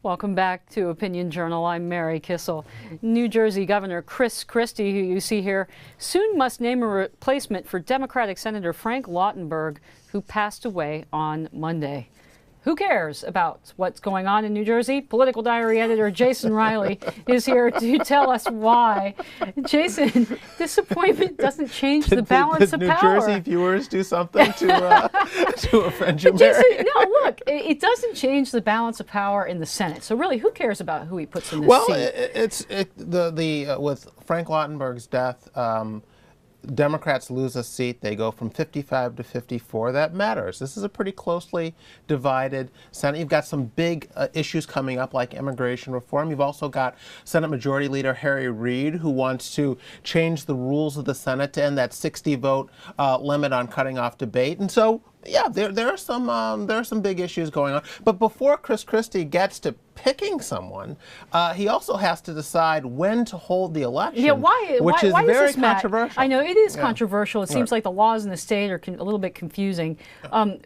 Welcome back to Opinion Journal. I'm Mary Kissel. New Jersey Governor Christie, who you see here, soon must name a replacement for Democratic Senator Frank Lautenberg, who passed away on Monday. Who cares about what's going on in New Jersey? Political Diary editor Jason Riley is here to tell us why. Jason, disappointment doesn't change the balance of power. Did New Jersey viewers do something to offend you, Mary? Jason, no, look, it doesn't change the balance of power in the Senate. So really, who cares about who he puts in this seat? With Frank Lautenberg's death, Democrats lose a seat. They go from 55 to 54. That matters. This is a pretty closely divided Senate. You've got some big issues coming up like immigration reform. You've also got Senate Majority Leader Harry Reid, who wants to change the rules of the Senate to end that 60-vote limit on cutting off debate. And so, yeah, there are some big issues going on. But before Christie gets to picking someone, he also has to decide when to hold the election. Yeah, which is very controversial. I know it is controversial. It seems like the laws in the state are a little bit confusing.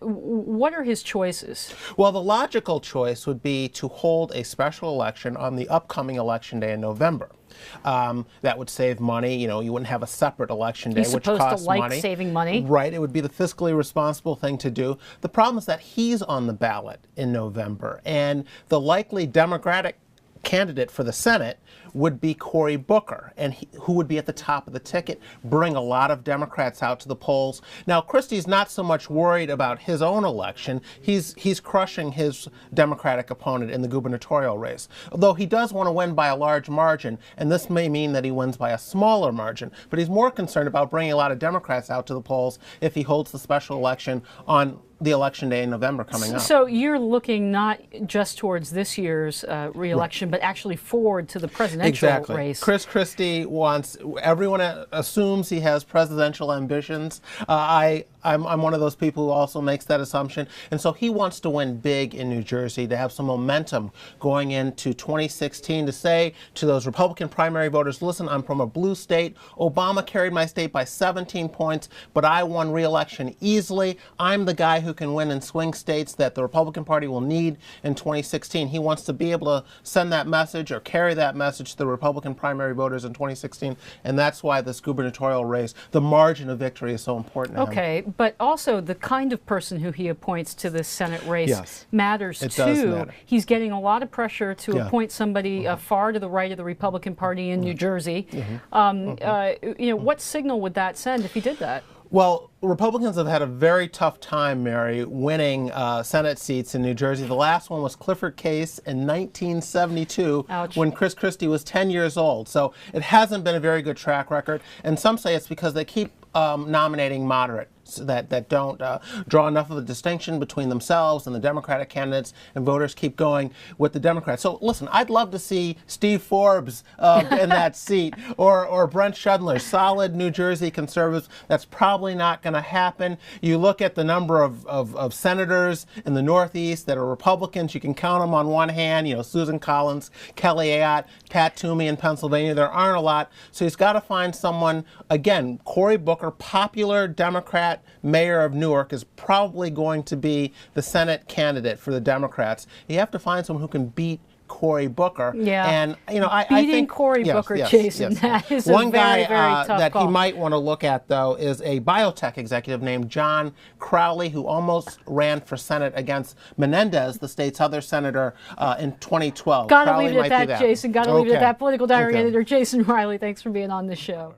What are his choices? Well, the logical choice would be to hold a special election on the upcoming election day in November. That would save money. You know, you wouldn't have a separate election day, which costs money. He's supposed to like saving money. Right. It would be the fiscally responsible thing to do. The problem is that he's on the ballot in November, and the likely Democratic candidate for the Senate would be Cory Booker, and who would be at the top of the ticket, bring a lot of Democrats out to the polls. Now, Christie's not so much worried about his own election. He's crushing his Democratic opponent in the gubernatorial race, although he does want to win by a large margin, and this may mean that he wins by a smaller margin. But he's more concerned about bringing a lot of Democrats out to the polls if he holds the special election on the election day in November coming up. So you're looking not just towards this year's re-election, but actually forward to the presidential race. Christie wants, everyone assumes he has presidential ambitions. I'm one of those people who also makes that assumption. And so he wants to win big in New Jersey, to have some momentum going into 2016, to say to those Republican primary voters, listen, I'm from a blue state. Obama carried my state by 17 points, but I won re-election easily. I'm the guy who can win in swing states that the Republican Party will need in 2016. He wants to be able to send that message or carry that message to the Republican primary voters in 2016, and that's why this gubernatorial race, the margin of victory, is so important to him. Okay, but also the kind of person who he appoints to this Senate race matters too. Does matter. He's getting a lot of pressure to appoint somebody far to the right of the Republican Party in New Jersey. You know, what signal would that send if he did that? Well, Republicans have had a very tough time, Mary, winning Senate seats in New Jersey. The last one was Clifford Case in 1972 when Christie was 10 years old. So it hasn't been a very good track record. And some say it's because they keep nominating moderates that don't draw enough of a distinction between themselves and the Democratic candidates, and voters keep going with the Democrats. So listen, I'd love to see Steve Forbes in that seat, or Brent Schudler, solid New Jersey conservatives. That's probably not going to happen. You look at the number of senators in the Northeast that are Republicans, you can count them on one hand. You know, Susan Collins, Kelly Ayotte, Pat Toomey in Pennsylvania. There aren't a lot. So he's got to find someone, again, Cory Booker, popular Democrat mayor of Newark, is probably going to be the Senate candidate for the Democrats. You have to find someone who can beat Cory Booker. Yeah. And, you know, I think Cory Booker, Jason, that is one a very, guy very tough that call. he might want to look at, though, is a biotech executive named John Crowley, who almost ran for Senate against Menendez, the state's other senator, in 2012. Gotta leave it at that, Jason. Gotta leave it at that. Political Diary editor Jason Riley, thanks for being on the show.